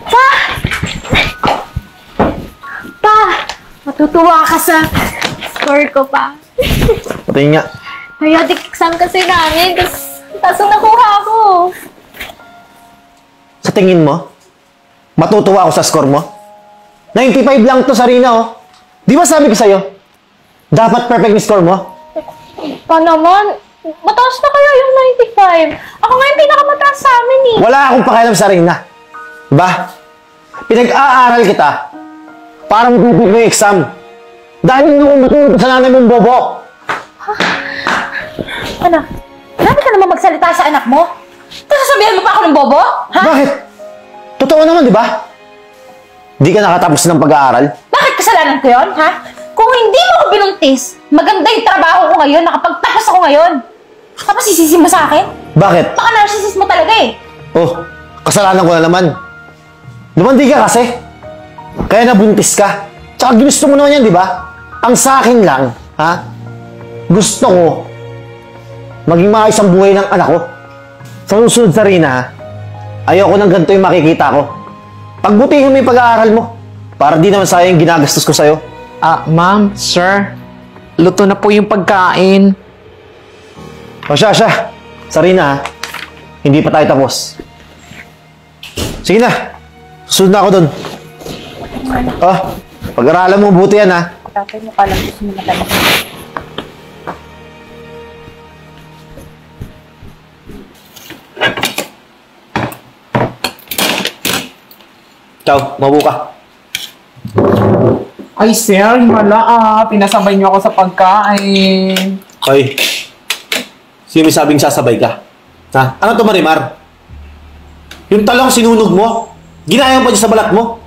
Pa! Pa! Matutuwa ka sa score ko, pa. Patayin nga. Periodic exam kasi namin, tapos nakuha ko. Sa tingin mo, matutuwa ako sa score mo? 95 lang to, Sarina, oh. Di ba sabi ko sa'yo, dapat perfect yung score mo? Pa naman, mataas na kaya yung 95. Ako nga yung pinakamataas sa amin, eh. Wala akong pakialam, Sarina. Diba? Pinag-aaral kita para matutupin mo yung exam. Dahil nung matulog sa nanay mong bobo. Anak, grabe ka naman magsalita sa anak mo. Tapos sasabihan mo pa ako ng bobo? Ha? Bakit? Totoo naman, di ba? Di ka nakatapos ng pag-aaral? Bakit kasalanan ko yun, ha? Kung hindi mo ako binuntis, maganda yung trabaho ko ngayon, nakapagtapos ako ngayon. Tapos sisisi mo sa akin? Bakit? Baka narcissist mo talaga eh. Oh, kasalanan ko na naman. Lumandi ka kasi. Kaya nabuntis ka. Tsaka ginusto mo naman yan, di ba? Ang sa akin lang, ha? Gusto ko maging maayos ang buhay ng anak ko. Sa susunod, Sarina, ha? Ayoko ng ganito yung makikita ko. Pagbutihin mo yung pag-aaral mo. Para di naman sayang ginagastos ko sa'yo. Ma'am, sir, luto na po yung pagkain. O siya. Sarina, ha? Hindi pa tayo tapos. Sige na. Susunod na ako dun. Oh, pag-aralan mo buti yan, ha? Tatay mo palang gusto mo matalik. Ikaw, mabuo ka. Ay, sir, himala pinasabay niyo ako sa pagkain. Hoy, sino may sabing sasabay ka? Ha? Ano to, Marimar? Yung talong sinunog mo, ginayang pa dyan sa balat mo.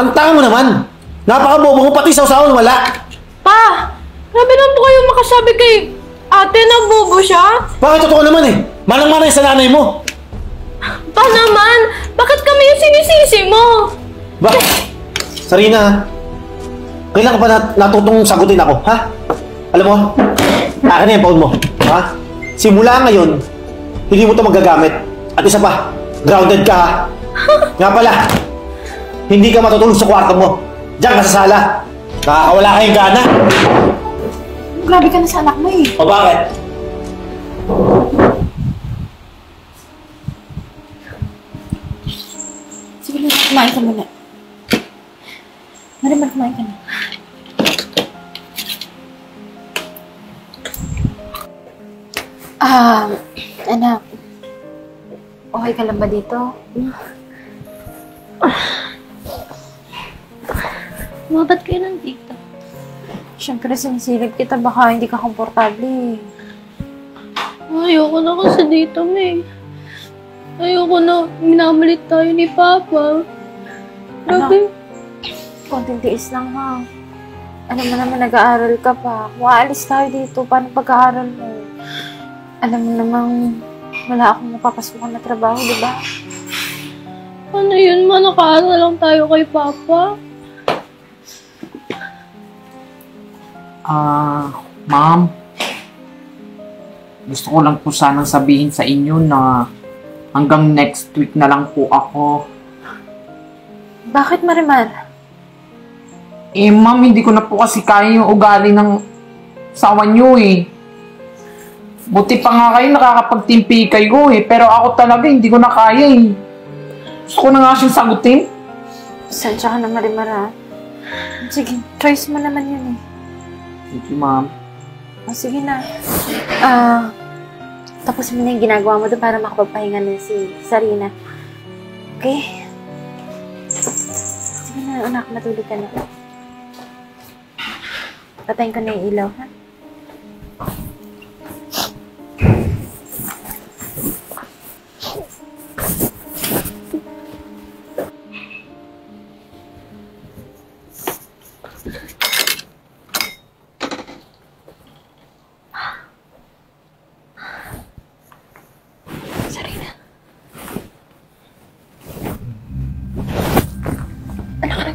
Ang tanga mo naman. Napakabobo mo, pati sawsawan wala. Pa! Grabe naman po kayo makasabi kay ate na bobo siya. Bakit totoo naman eh? Manang-manay sa nanay mo. Pa naman! Bakit kami yung sinisisi mo? Bakit? Sarina, kailan ka pa natutong sagutin ako, ha? Alam mo, akin na yung phone mo, ha? Simula ngayon, hindi mo ito magagamit. At isa pa, grounded ka, ha? Nga pala, hindi ka matutulog sa kwarto mo. Diyan ka sa sala. Nakakawala kayong gana. Grabe ka na sa anak mo eh. O bakit? Sige na, kumain ka muna. Marimar, kumain ka na. Anak. Okay ka lang ba dito? Ba't kayo nandito? Siyempre, sinisilip kita. Baka hindi ka komportable eh. Ayoko na kasi dito, May. Ayoko na minamalit tayo ni Papa. Grabe. Konting tiis lang, ha. Alam mo naman, nag-aaral ka pa. Waalis tayo dito. Paano pag-aaral mo? Alam mo namang wala akong mapapasukan na trabaho, di ba? Ano yun, ma? Naka-aaral lang tayo kay Papa. Ma'am. Gusto ko lang po sanang sabihin sa inyo na hanggang next week na lang po ako. Bakit, Marimar? Ma'am, hindi ko na po kasi kaya yung ugali ng sawa niyo eh. Buti pa nga kayo nakakapagtimpi kayo eh. Pero ako talaga hindi ko na kaya eh. Gusto ko na nga siyang sagutin. Sensya ka na, Marimar, ha? Sige, choice mo naman yun eh. Thank you, ma'am. O, sige na. Tapos mo na yung ginagawa mo doon para makapagpahinga na si Sarina. Okay? Sige na, anak. Matulog ka na. Patayin ko na yung ilaw, ha?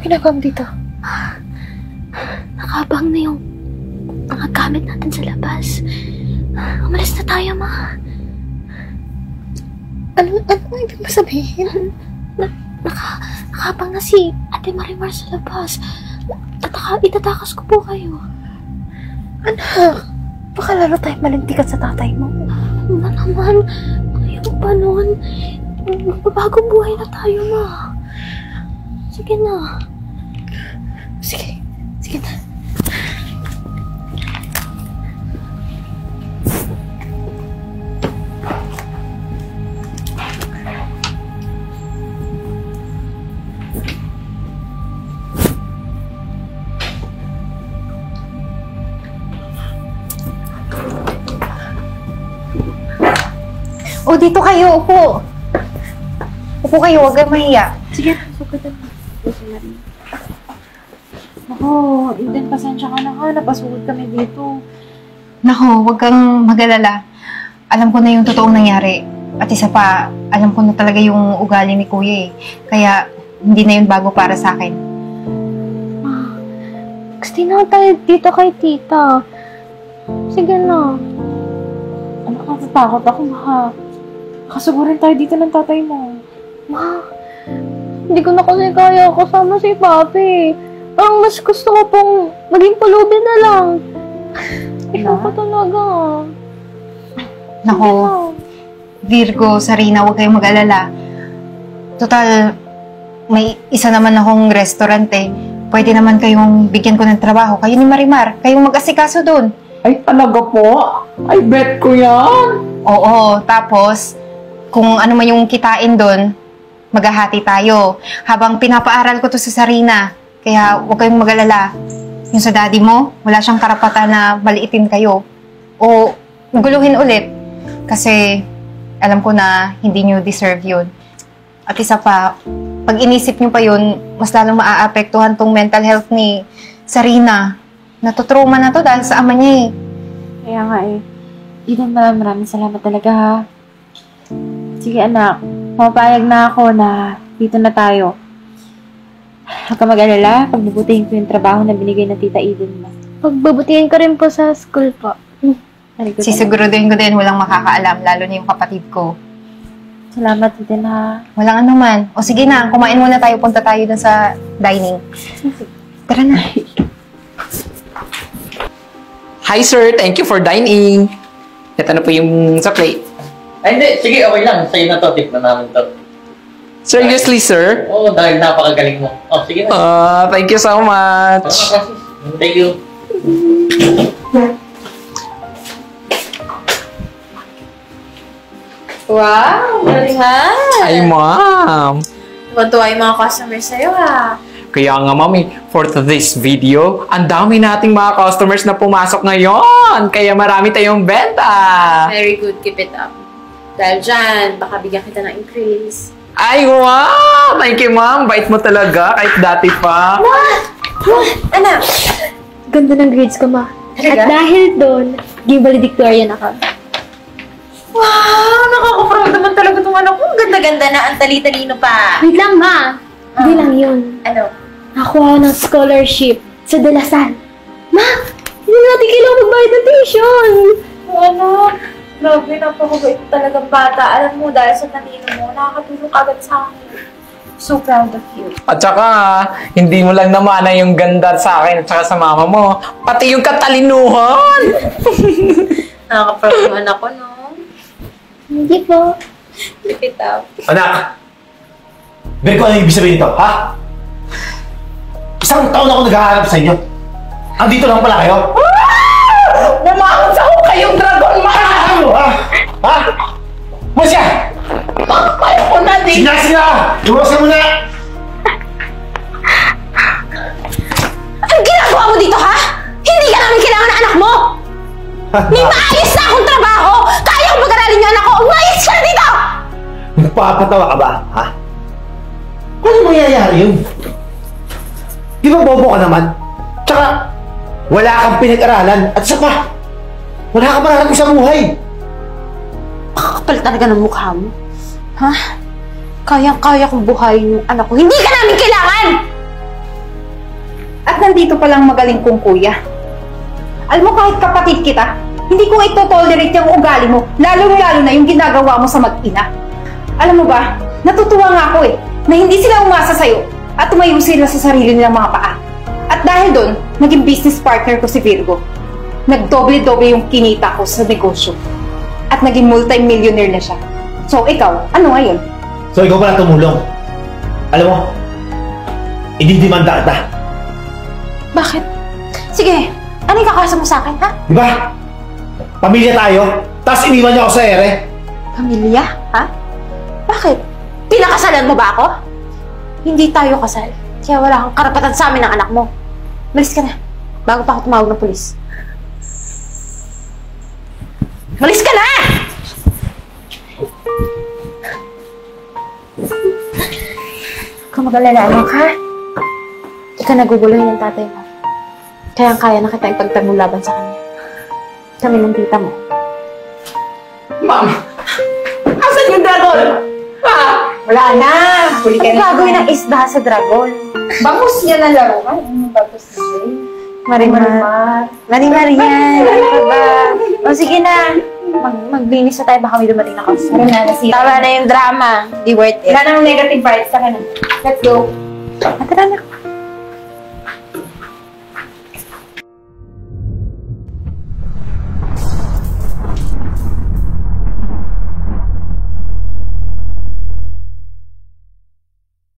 Ginagawa mo dito? Nakabang na yung mga gamit natin sa labas. Umalis na tayo, ma. Ano ibig mo sabihin? Nakabang na si Ate Marimar sa labas. Itatakas ko po kayo. Anak, baka lalo tayo malintikan sa tatay mo. Ma naman, ayaw pa nun. Magbabagong buhay na tayo, ma. Sige na. Sige na. O, dito kayo, upo. Upo kayo, huwag kayong mahiya. Sige, sugod na. Ako, Eden, pasensya ka na ha. Napasugod kami dito. Nako, huwag kang mag-alala. Alam ko na yung totoong nangyari. At isa pa, alam ko na talaga yung ugali ni Kuya eh. Kaya, hindi na yun bago para sa akin. Gusto na tayo dito kay tita. Sige na. Ano ka, natakot ako, ha? Makasugurin tayo dito ng tatay mo. Ma, hindi ko na kasi kaya kasama si Papi. Parang mas gusto ko pong maging pulubi na lang. Ikaw pa talaga. Nako, Virgo, Sarina, huwag kayong mag-alala. Total, may isa naman akong restaurant eh. Pwede naman kayong bigyan ko ng trabaho. Kayo ni Marimar, kayong mag-asikaso doon. Ay, talaga po? Ay, bet ko yan. Oo, tapos, kung ano man yung kitain doon, maghahati tayo. Habang pinapaaral ko to sa Sarina, kaya huwag kayong mag-alala. Yung sa daddy mo, wala siyang karapatan na maliitin kayo. O guluhin ulit. Kasi alam ko na hindi nyo deserve yun. At isa pa, pag inisip nyo pa yun, mas lalong maaapektuhan tong mental health ni Sarina. Natutrauma na to dahil sa ama niya eh. Kaya nga eh. Eden, maraming salamat talaga ha. Sige anak, mapapayag na ako na dito na tayo. Huwag ka mag-alala, pagbubutihin ko yung trabaho na binigay ng tita Eden mo. Pagbubutihin ko rin po sa school po. Sisiguruduhin ko din walang makakaalam, lalo na yung kapatid ko. Salamat Eden ha. Walang anuman. O sige na, kumain muna tayo, punta tayo dun sa dining. Tara na. Hi sir, thank you for dining. Ito na po yung sa plate. Ay, hindi. Sige, okay lang. Sa'yo na to. Tip na namin to. Seriously sir? Oo, dahil napakagaling mo. Oh, sige na. Thank you so much. Thank you. Wow, galing ha. Ay ma'am. Tuwa-tuwa yung mga customers sa'yo ha. Kaya nga mami, for today's video, ang dami nating mga customers na pumasok ngayon. Kaya marami tayong benta. Very good, keep it up. Dahil dyan, baka bigyan kita ng increase. Ay, wow! Thank you, ma'am. Bait mo talaga, kahit dati pa. Anak, Ganda ng grades ko, ma. Talaga? At dahil doon, naging valedictorian ako. wow, nakaka-proud naman talaga itong anak ko. Ang ganda-ganda na, ang tali-talino pa. Wait lang, ma. Hindi lang yun. Ano? Nakuha ko ng scholarship sa De La Salle. Ma, hindi natin kailangan magbayad ng tuition. Ano? Grabe, napakabait talagang bata. Alam mo, dahil sa talino mo, nakakatulong agad sa akin. So proud of you. At saka, hindi mo lang namana yung ganda sa akin at saka sa mama mo. Pati yung katalinuhan. Nakaka-proud naman ako, no? Hindi po. Keep it up. Anak! Virgo, ano yung ibig sabihin nito, ha? Isang taon ako naghahanap sa inyo. Andito lang pala kayo. Bumangon ako kayong dragon man! Ano, ha? Ha? Masya! Takpay ko na din! Sina! Iwasan mo na! Anong ginagawa mo dito, ha? Hindi ka namin kailangan ng anak mo! May maayos na akong trabaho! Kaya kong pag-aralin yung anak ko! Umayos ka na dito! Nagpapatawa ka ba, ha? Ano mangyayari yun? Di ba bobo ka naman? Tsaka, wala kang pinag-aralan at isa pa, wala kang mararating sa buhay. Pakakapal talaga ng mukha mo. Ha? Kayang-kaya kong buhayin yung anak ko. Hindi ka namin kailangan! At nandito palang magaling kong kuya. Alam mo, kahit kapatid kita, hindi ko ito-tolerate yung ugali mo, lalo-lalo na yung ginagawa mo sa mag-ina. Alam mo ba, natutuwa nga ako eh. na hindi sila umasa sa'yo at tumayo sila sa sarili nilang mga paa. At dahil doon, naging business partner ko si Virgo. Nagdoble-doble yung kinita ko sa negosyo. At naging multi-millionaire na siya. So, ikaw, ano ngayon? So, ikaw pala tumulong. Alam mo, ididimanda kita. Bakit? Sige, ano yung kakasa mo sa akin, ha? Di ba? Pamilya tayo, tapos iniwan niyo ako sa ere. Pamilya, ha? Bakit? Pinakasalan mo ba ako? Hindi tayo kasal. Kaya wala kang karapatan sa amin ng anak mo. Malis ka na. Bago pa ako tumawag ng pulis. Malis ka na! Kung mag-alala, anak, ha? Hindi ka naguguluhin ng tatay mo. Kaya kaya na kita ipagtanggol-laban sa kanya. Kami ng tita mo. Ma'am, asan yung dragon? Ha? Wala na! Huli ka Ano na. gagawin ng isda sa dragon? Bangus niya na laruan. Ano bangus niya? Marimar. Marimar yan. Ano ka ba? O sige na. Maglinis na tayo. Baka may dumating na kasi. Ano na, nasira. Tama na yung drama. Di worth it. Wala nang negative vibes sa kanan. Let's go. Tara na.